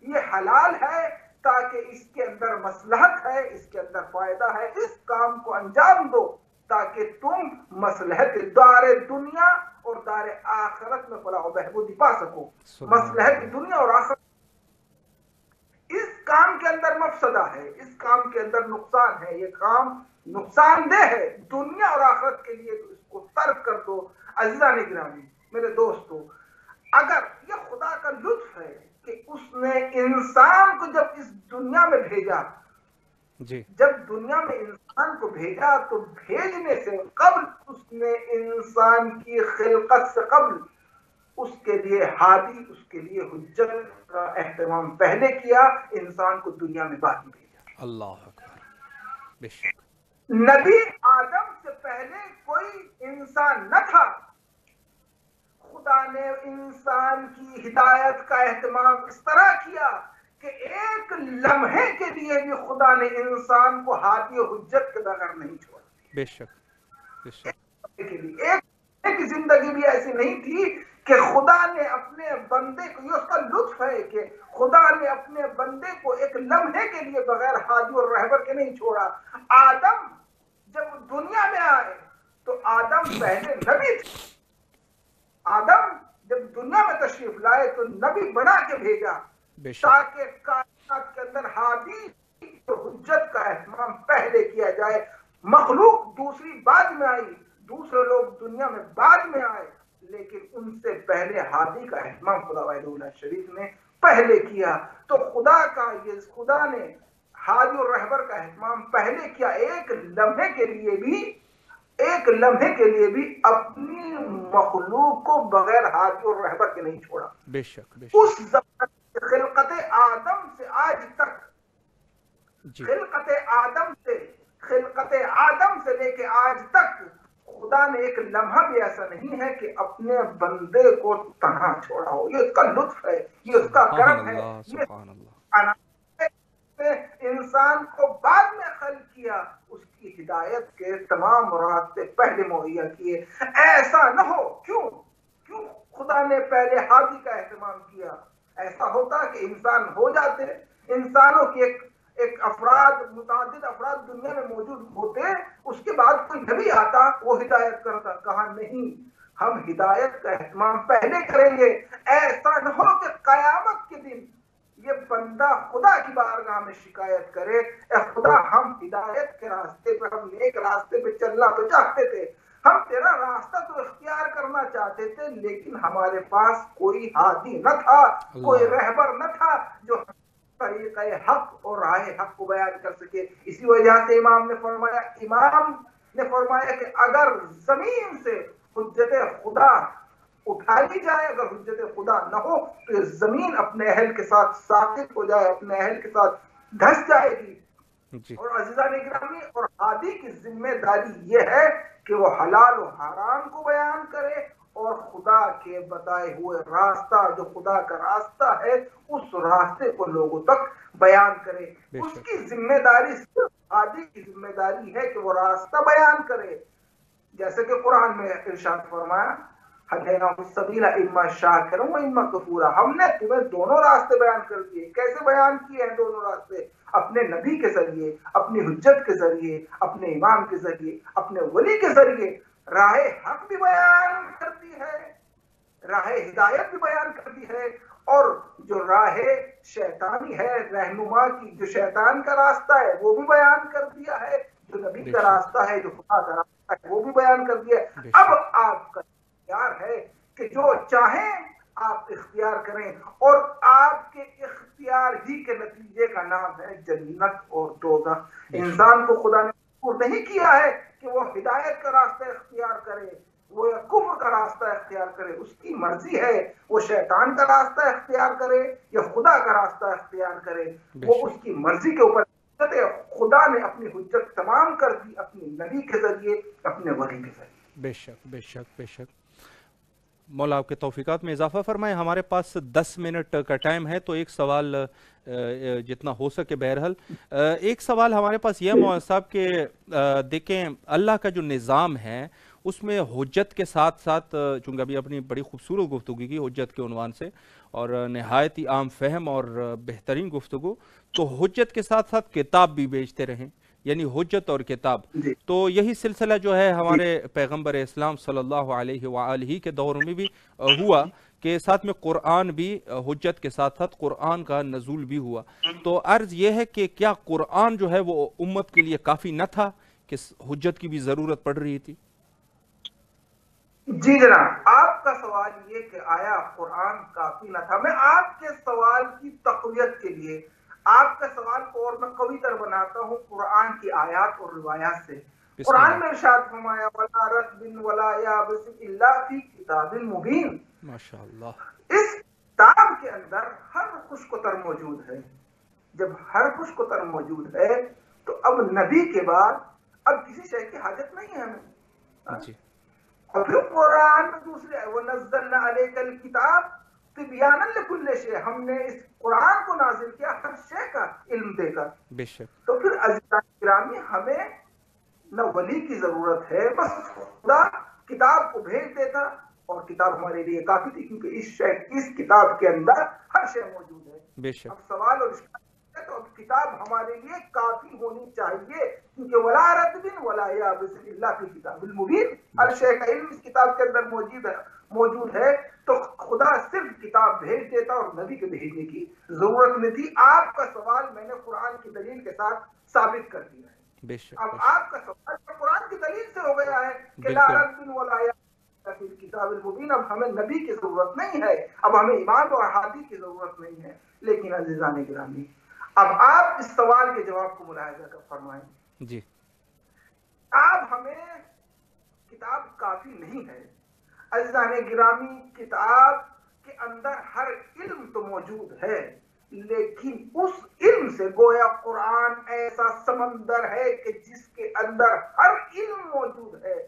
یہ حلال ہے تاکہ اس کے اندر مصلحت ہے، اس کے اندر فائدہ ہے، اس کام کو انجام دو تاکہ تم مصلحت دار دنیا اور دار آخرت میں فلاح و بہبودی پا سکو. مصلحت دنیا اور آخرت، اس کام کے اندر مفسدہ ہے، اس کام کے اندر نقصان ہے، یہ کام نقصان دہ ہے دنیا اور آخرت کے لیے، تو اس کو ترک کر دو. عزیزان گرامی، میرے دوستو، اگر یہ خدا کا لطف ہے کہ اس نے انسان کو جب اس دنیا میں بھیجا، جب دنیا میں انسان کو بھیجا تو بھیجنے سے قبل اس نے انسان کی خلقت سے قبل اس کے لیے ہادی، اس کے لیے حجت کا اہتمام پہلے کیا، انسان کو دنیا میں بعد میں بھیجا. اللہ اکبر. نبی آدم سے پہلے کوئی انسان نہ تھا. خدا نے انسان کی ہدایت کا اہتمام اس طرح کیا کہ ایک لمحے کے لیے بھی خدا نے انسان کو ہادی و حجت کے بغیر نہیں چھوڑا. بے شک. ایک زندگی بھی ایسی نہیں تھی کہ خدا نے اپنے بندے کو، یہ اس کا لطف ہے کہ خدا نے اپنے بندے کو ایک لمحے کے لیے بغیر ہادی اور رہبر کے نہیں چھوڑا. آدم جب دنیا آدم پہلے نبی تھے. آدم جب دنیا میں تشریف لائے تو نبی بنا کے بھیجا تاکہ کائنات کے اندر ہادی حجت کا اہتمام پہلے کیا جائے. مخلوق دوسری بعد میں آئی, دوسرے لوگ دنیا میں بعد میں آئے, لیکن ان سے پہلے ہادی کا اہتمام خدا وحدہ شریف نے پہلے کیا. تو خدا نے ہادی اور رہبر کا اہتمام پہلے کیا. ایک لمحے کے لیے بھی اپنی مخلوق کو بغیر ہادی اور رہبر کے نہیں چھوڑا. بے شک اس زمانے خلقت آدم سے آج تک, خلقت آدم سے لے کے آج تک خدا نے ایک لمحہ بھی ایسا نہیں ہے کہ اپنے بندے کو تنہا چھوڑا ہو. یہ اس کا لطف ہے, یہ اس کا کرم ہے. انسان کو بعد میں خلق کیا, اس کی ہدایت کے تمام راستے پہلے مہیا کیے. ایسا نہ ہو, کیوں خدا نے پہلے ہادی کا اہتمام کیا؟ ایسا ہوتا کہ انسان ہو جاتے, انسانوں کی ایک متعدد افراد دنیا میں موجود ہوتے, اس کے بعد کوئی نبی آتا وہ ہدایت کرتا. کہا نہیں, ہم ہدایت کا اہتمام پہلے کریں گے. ایسا نہ ہو کہ قیامت کے دن یہ بندہ خدا کی بارگاہ میں شکایت کرے, اے خدا ہم ہدایت کے راستے پہ, ہم نیک راستے پہ چلنا تو چاہتے تھے, ہم تیرا راستہ تو اختیار کرنا چاہتے تھے, لیکن ہمارے پاس کوئی ہادی نہ تھا, کوئی رہبر نہ تھا جو طریقہ حق اور راہ حق کو بیان کر سکے. اسی وجہ سے امام نے فرمایا کہ اگر زمین سے حجت خدا اٹھائی جائے, اگر حجت خدا نہ ہو تو یہ زمین اپنے اہل کے ساتھ ساقط ہو جائے, اپنے اہل کے ساتھ دھس جائے گی. اور عزیزان گرامی, اور ہادی کی ذمہ داری یہ ہے کہ وہ حلال و حرام کو بیان کرے اور خدا کے بتائے ہوئے راستہ, جو خدا کا راستہ ہے, اس راستے کو لوگوں تک بیان کرے. اس کی ذمہ داری, صرف ہادی کی ذمہ داری ہے کہ وہ راستہ بیان کرے. جیسے کہ قرآن میں ارشاد فرمایا, هَدَيْنَاهُ السَّبِيلَ إِمَّا شَاكِرًا وَإِمَّا كَفُورًا. ہم نے تمہیں دونوں راستے بیان کر دیے. کیسے بیان کیے ہیں دونوں راستے؟ اپنے نبی کے ذریعے, اپنی حجت کے ذریعے, اپنے امام کے ذریعے, اپنے ولی کے ذریعے. راہ حق بھی بیان کرتی ہے, راہ ہدایت بھی بیان کرتی ہے, اور جو راہ شیطانی ہے, رہنما کی, جو شیطان کا راستہ ہے وہ بھی بیان کر دیا ہے, جو نبی کا راستہ ہے, جو خدا کا راستہ ہے وہ بھی بیان کر دیا ہے. اب آپ کا اختیار ہے کہ جو چاہیں آپ اختیار کریں, اور آپ کے اختیار ہی کے نتیجے کا نام ہے جنت اور دوزخ. انسان کو خدا نے مجبور نہیں کیا ہے کہ وہ ہدایت کا راستہ اختیار کرے, وہ کفر کا راستہ اختیار کرے. اس کی مرضی ہے, وہ شیطان کا راستہ اختیار کرے یا خدا کا راستہ اختیار کرے, وہ اس کی مرضی کے اوپر. خدا نے اپنی حجت تمام کر دی اپنی نبی کے ذریعے, اپنے ولی کے ذریعے. بے شک بے شک بے شک. مولا آپ کے توفیقات میں اضافہ فرمائے. ہمارے پاس 10 منٹ کا ٹائم ہے, تو ایک سوال جتنا ہو سکے. بہرحال ایک سوال ہمارے پاس یہ مولانا صاحب کہ دیکھیں اللہ کا جو نظام ہے اس میں حجت کے ساتھ ساتھ, چونکہ ابھی اپنی بڑی خوبصورت گفتگو کی حجت کے عنوان سے اور نہایت ہی عام فہم اور بہترین گفتگو, تو حجت کے ساتھ ساتھ کتاب بھی بیچتے رہیں, یعنی حجت اور کتاب. تو یہی سلسلہ جو ہے ہمارے پیغمبر اسلام صلی اللہ علیہ وآلہ کے دور میں بھی ہوا کہ ساتھ میں قرآن بھی, حجت کے ساتھ ساتھ قرآن کا نزول بھی ہوا. تو عرض یہ ہے کہ کیا قرآن جو ہے وہ امت کے لیے کافی نہ تھا کہ حجت کی بھی ضرورت پڑ رہی تھی؟ جی جناب, آپ کا سوال یہ کہ آیا قرآن کافی نہ تھا. میں آپ کے سوال کی تقویت کے لیے آپ کا سوال کو اور میں قوی تر بناتا ہوں قرآن کی آیات اور روایات سے. قرآن میں ارشاد فرمایا وَلَا رَتْبٍ وَلَا يَابِسٍ إِلَّا فِي كِتَابٍ مُبِينٍ. ماشاءاللہ, اس کتاب کے اندر ہر خشک و تر موجود ہے. جب ہر خشک و تر موجود ہے تو اب نبی کے بعد اب کسی شے کی حاجت نہیں ہے ہمیں. جی. اور پھر قرآن میں دوسرے وَنَزَّلْنَا عَلَيْكَ الْكِتَابَ تِبْيَانًا لِكُلِّ شَيْءٍ, ہم نے اس قرآن کو نازل کیا ہر شے کا علم دے کر. بے شک. تو پھر عزیزان گرامی ہمیں نہ ولی کی ضرورت ہے, بس خدا کتاب کو بھیج دیتا اور کتاب ہمارے لیے کافی تھی, کیونکہ اس کتاب کے اندر ہر شے موجود ہے. بے شک. اب سوال اور اشکال ہے تو اب کتاب ہمارے لیے کافی ہونی چاہیے، کیونکہ ولا رتب ولا یابس الا فی کتاب المبین، ہر شے کا علم اس کتاب کے اندر موجود ہے. تو خدا صرف کتاب بھیج دیتا اور نبی کے بھیجنے کی ضرورت نہیں تھی. آپ کا سوال میں نے قرآن کی دلیل کے ساتھ ثابت کر دیا ہے. اب آپ کا سوال قرآن کی دلیل سے ہو گیا ہے کہ لا رتب ولا یابس کتاب المبین. اب ہمیں نبی کی ضرورت نہیں ہے، اب ہمیں امام اور احادیث کی ضرورت نہیں ہے. لیکن عزیزان گرامی، اب آپ اس سوال کے جواب کو ملاحظہ کر فرمائیں. جی، اب ہمیں کتاب کافی نہیں ہے. عزیزان گرامی، کتاب کے اندر ہر علم تو موجود ہے، لیکن اس علم سے گویا قرآن ایسا سمندر ہے کہ جس کے اندر ہر علم موجود ہے،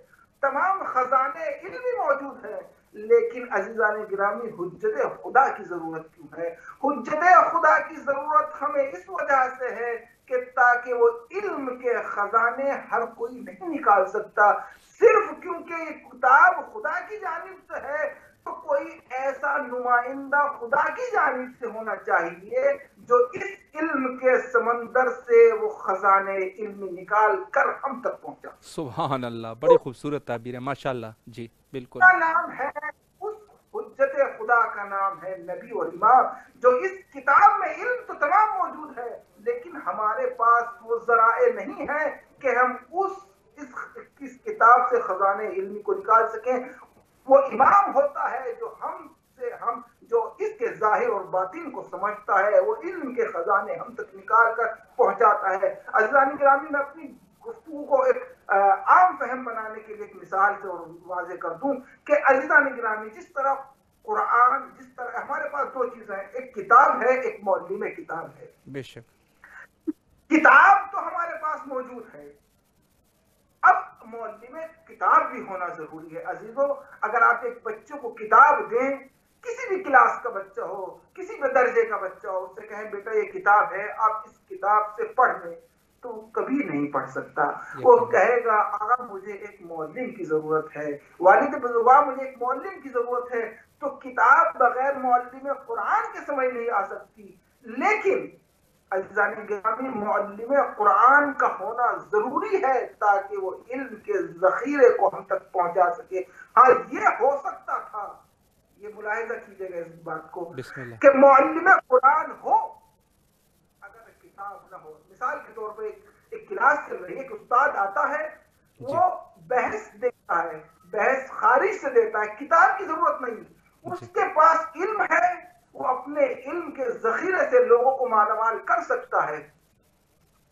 تمام خزانے علمی موجود ہیں. لیکن عزیزان گرامی، حجت خدا کی ضرورت کیوں ہے؟ حجت خدا کی ضرورت ہمیں اس وجہ سے ہے کہ تاکہ وہ علم کے خزانے ہر کوئی نہیں نکال سکتا. صرف کیونکہ یہ کتاب خدا کی جانب سے ہے تو کوئی ایسا نمائندہ خدا کی جانب سے ہونا چاہیے جو اس علم کے سمندر سے وہ خزانے علمی نکال کر ہم تک پہنچا. سبحان اللہ، بڑی خوبصورت تعبیر ہے، ماشاءاللہ. جی بالکل. کا نام ہے، اس حجت خدا کا نام ہے نبی اور امام. جو اس کتاب میں علم تو تمام موجود ہے، لیکن ہمارے پاس وہ ذرائع نہیں ہے کہ ہم اس کتاب سے خزانے علمی کو نکال سکیں. وہ امام ہوتا ہے جو اس کے ظاہر اور باطن کو سمجھتا ہے، وہ علم کے خزانے ہم تک نکال کر پہنچاتا ہے. عزیزان گرامی، میں اپنی گفتگو کو ایک عام فہم بنانے کے لیے ایک مثال سے اور واضح کر دوں کہ عزیزان گرامی، جس طرح قرآن، جس طرح ہمارے پاس دو چیزیں ہیں، ایک کتاب ہے، ایک معلم کتاب ہے. بے شک. کتاب تو ہمارے پاس موجود ہے، اب معلم کتاب بھی ہونا ضروری ہے. عزیزو، اگر آپ ایک بچے کو کتاب دیں، کسی بھی کلاس کا بچہ ہو، کسی بھی درجے کا بچہ ہو، اس سے کہیں بیٹا یہ کتاب ہے، آپ اس کتاب سے پڑھ لیں، تو کبھی نہیں پڑھ سکتا. وہ کہے گا آقا مجھے ایک معلم کی ضرورت ہے، والد بزرگاں مجھے ایک معلم کی ضرورت ہے. تو کتاب بغیر معلم قرآن کے سمجھ نہیں آ سکتی. لیکن عزیزان گرامی، معلم قرآن کا ہونا ضروری ہے تاکہ وہ علم کے ذخیرے کو ہم تک پہنچا سکے. ہاں، یہ ہو سکتا تھا، یہ ملاحظہ کیجیے گا اس بات کو، کہ معلم قرآن ہو اگر کتاب نہ ہو. مثال کے طور پر ایک کلاس چل رہی ہے، ایک استاد آتا ہے، وہ بحث دیتا ہے، بحث خارج سے دیتا ہے، کتاب کی ضرورت نہیں. اس کے پاس علم ہے، وہ اپنے علم کے ذخیرے سے لوگوں کو مالامال کر سکتا ہے،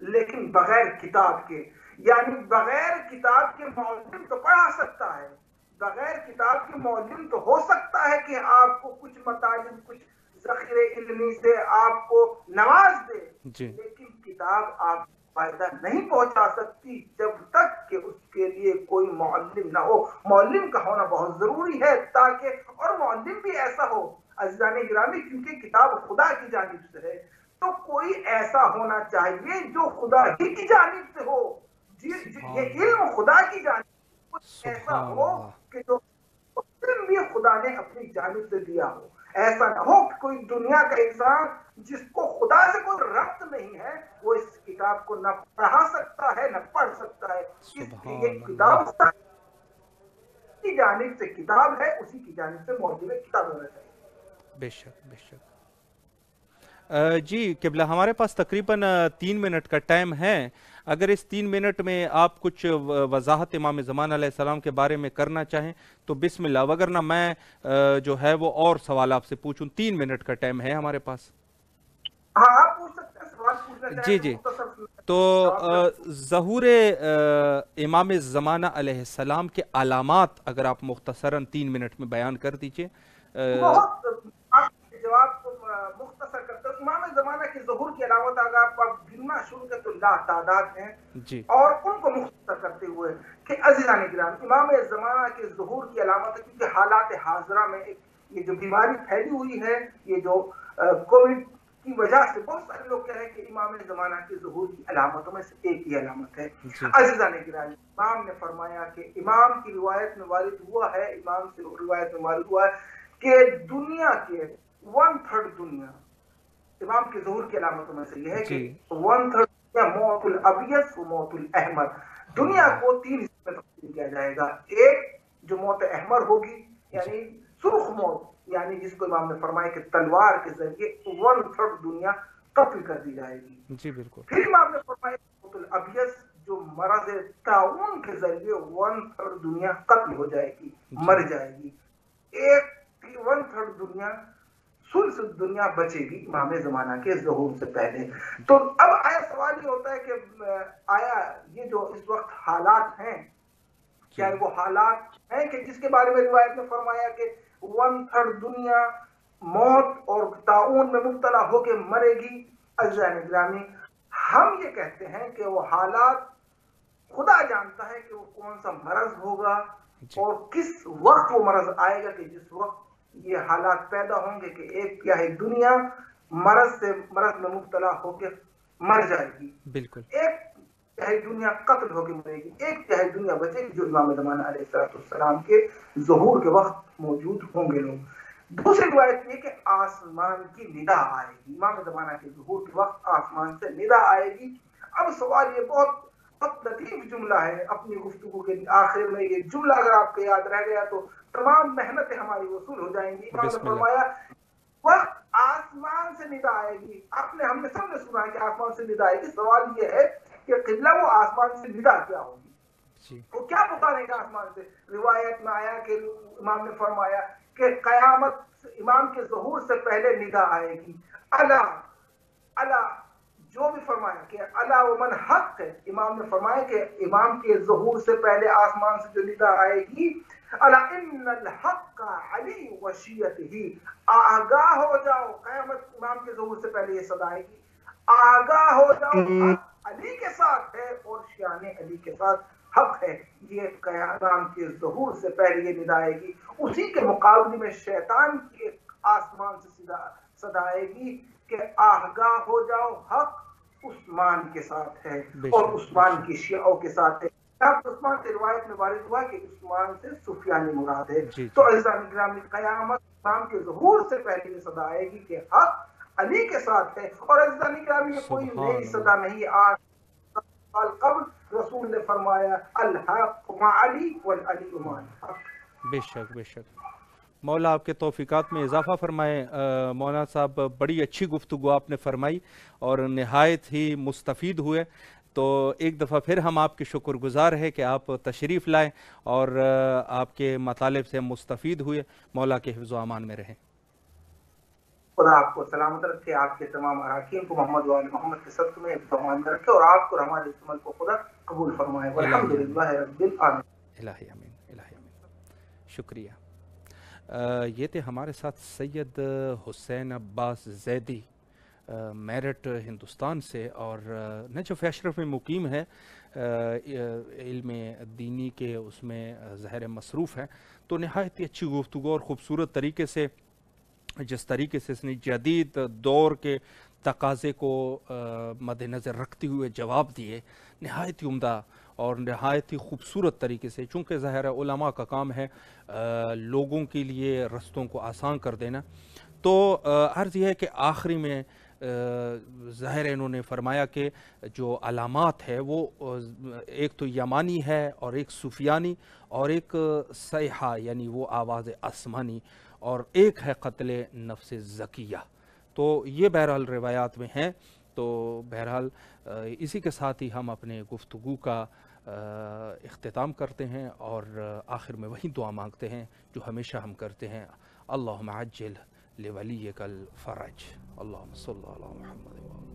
لیکن بغیر کتاب کے، یعنی بغیر کتاب کے معلم تو پڑھا سکتا ہے، بغیر کتاب کے معلم تو ہو سکتا ہے کہ آپ کو کچھ مطالب، کچھ ذخیرے علمی سے آپ کو نواز دے، لیکن کتاب آپ فائدہ نہیں پہنچا سکتی جب تک کہ اس کے لیے کوئی معلم نہ ہو. معلم کا ہونا بہت ضروری ہے تاکہ، اور معلم بھی ایسا ہو عزیزان گرامی، کیونکہ کتاب خدا کی جانب سے ہے تو کوئی ایسا ہونا چاہیے جو خدا ہی کی جانب سے ہو. یہ علم خدا کی جانب سے ایسا ہو کہ جو علم بھی خدا نے اپنی جانب سے دیا ہو. ایسا نہ ہو کہ کوئی دنیا کا انسان جس کو خدا سے کوئی ربط نہیں ہے، وہ اس کتاب کو نہ پڑھا سکتا ہے نہ پڑھ سکتا ہے. اس لیے یہ کتاب کی جانب سے کتاب ہے، اسی کی جانب سے معلم کتاب ہونا چاہیے. بے شک، بے شک. جی قبلہ، ہمارے پاس تقریباً 3 منٹ کا ٹائم ہے. اگر اس 3 منٹ میں آپ کچھ وضاحت امام زمان علیہ السلام کے بارے میں کرنا چاہیں تو بسم اللہ، وگرنہ میں جو ہے وہ اور سوال آپ سے پوچھوں. 3 منٹ کا ٹائم ہے ہمارے پاس. ہاں، آپ پوچھ سکتے ہیں، سوال پوچھنا چاہیں. جی. تو ظہور امام زمانہ علیہ السلام کے علامات اگر آپ مختصراً 3 منٹ میں بیان کر دیجئے. بہت جواب کو مختصر کرتے ہیں. امام زمانہ کے ظہور کی علامت اگر آپ گننا شروع کریں تو لا تعداد ہیں جی، اور ان کو مختصر کرتے ہوئے کہ عزیزان گرامی، امام زمانہ کے ظہور کی علامت ہے کیونکہ حالات حاضرہ میں یہ جو بیماری پھیلی ہوئی ہے، یہ جو کووڈ کی وجہ سے بہت سارے لوگ کہہ رہے ہیں کہ امام زمانہ کے ظہور کی علامتوں میں سے ایک ہی علامت ہے. عزیزان گرامی، امام نے فرمایا کہ امام کی روایت میں وارد ہوا ہے، امام سے روایت میں وارد ہوا ہے کہ دنیا کے 1/3 دنیا امام کے ظہور کی علامتوں میں سے یہ ہے کہ جی 1/3 موت الابیض و موت الاحمر، دنیا کو 3 حصوں میں تقسیم کیا جائے گا. ایک جو موت احمر ہوگی یعنی سرخ موت، یعنی جس کو امام نے فرمایا کہ تلوار کے ذریعے 1/3 دنیا قتل کر دی جائے گی. جی بالکل. پھر امام نے فرمایا موت الابیض جو مرض طاعون کے ذریعے 1/3 دنیا قتل ہو جائے گی، مر جائے گی. ایک 1/3 دنیا سلس دنیا بچے گی امام زمانہ کے ظہور سے پہلے. تو اب آیا سوال یہ ہوتا ہے کہ آیا یہ جو اس وقت حالات ہیں کیا وہ حالات ہیں کہ جس کے بارے میں روایت میں فرمایا کہ 1/3 دنیا موت اور طاعون میں مبتلا ہو کے مرے گی؟ عزیزان گرامی، ہم یہ کہتے ہیں کہ وہ حالات خدا جانتا ہے کہ وہ کون سا مرض ہوگا اور کس وقت وہ مرض آئے گا کہ جس وقت یہ حالات پیدا ہوں گے کہ ایک تہائی دنیا مرض میں مبتلا ہو کے مر جائے گی، بالکل. ایک تہائی دنیا قتل ہو کے مرے گی، ایک تہائی دنیا بچے گی جو امام زمانہ علیہ السلام کے ظہور کے وقت موجود ہوں گے لوگ. دوسری روایت یہ کہ آسمان کی ندا آئے گی، امام زمانہ کے ظہور کے وقت آسمان سے ندا آئے گی. اب سوال یہ بہت لطیف جملہ ہے، اپنی گفتگو کے آخر میں یہ جملہ اگر آپ کو یاد رہ گیا تو تمام محنتیں ہماری وصول ہو جائیں گی. امام نے فرمایا وقت آسمان سے ندا آئے گی. ہم نے سب نے سنا ہے کہ آسمان سے ندا آئے گی. سوال یہ ہے کہ قبلہ وہ آسمان سے ندا کیا ہوگی، وہ کیا پکارے گا آسمان سے؟ روایت میں آیا کہ امام نے فرمایا کہ قیامت امام کے ظہور سے پہلے ندا آئے گی، اللہ اللہ، جو بھی فرمایا کہ اللہ ومن حق ہے. امام نے فرمایا کہ امام کے ظہور سے پہلے آسمان سے جو ندا آئے گی، اللہ ان الحق علی وشیتہ، آگاہ ہو جاؤ. قیامت امام کے ظہور سے پہلے یہ صدا آئے گی، آگاہ ہو جاؤ، حق علی کے ساتھ ہے اور شیان علی کے ساتھ حق ہے. یہ قیامت کے ظہور سے پہلے یہ ندا آئے گی. اسی کے مقابلے میں شیطان کے آسمان سے صدا آئے گی کہ آگاہ ہو جاؤ، حق عثمان کے ساتھ ہے اور عثمان کی شیعوں کے ساتھ ہے. عثمان سے روایت میں وارد ہوا کہ عثمان سے سفیانی مراد ہے. تو عزیزان گرامی، قیامت امام کے ظہور سے پہلے یہ صدا آئے گی کہ حق علی کے ساتھ ہے. اور عزیزان گرامی، یہ کوئی نئی صدا نہیں. آج سال قبل رسول نے فرمایا الحق مع علی والعلی مع الحق. بے شک بے شک. مولا آپ کے توفیقات میں اضافہ فرمائے. مولانا صاحب بڑی اچھی گفتگو آپ نے فرمائی اور نہایت ہی مستفید ہوئے. تو ایک دفعہ پھر ہم آپ کے شکر گزار ہیں کہ آپ تشریف لائیں اور آپ کے مطالب سے مستفید ہوئے. مولا کے حفظ و امان میں رہیں. خدا آپ کو سلامت رکھے، آپ کے تمام اراکین کو محمد و آل محمد کے صدقے میں حفظ و امان میں رکھے اور آپ کو ہمارے اس عمل کو خدا قبول فرمائے. والحمدللہ رب العالمین. الہی آمین الہی آمین. شکریہ. یہ تھے ہمارے ساتھ سید حسین عباس زیدی، میرٹھ ہندوستان سے، اور نجف اشرف میں مقیم ہے. علم دینی کے اس میں ظاہر مصروف ہے. تو نہایت ہی اچھی گفتگو اور خوبصورت طریقے سے جس طریقے سے اس نے جدید دور کے تقاضے کو مد نظر رکھتے ہوئے جواب دیے، نہایت ہی عمدہ اور نہایت ہی خوبصورت طریقے سے. چونکہ ظاہر علماء کا کام ہے لوگوں کے لیے رستوں کو آسان کر دینا. تو عرض یہ ہے کہ آخری میں ظاہر انہوں نے فرمایا کہ جو علامات ہے وہ ایک تو یمانی ہے اور ایک سفیانی اور ایک صیحہ یعنی وہ آواز آسمانی، اور ایک ہے قتل نفس زکیہ. تو یہ بہرحال روایات میں ہیں. تو بہرحال اسی کے ساتھ ہی ہم اپنے گفتگو کا اختتام کرتے ہیں اور آخر میں وہی دعا مانگتے ہیں جو ہمیشہ ہم کرتے ہیں، اللہم عجل لولیک الفرج، اللہم صلی اللہ علی محمد.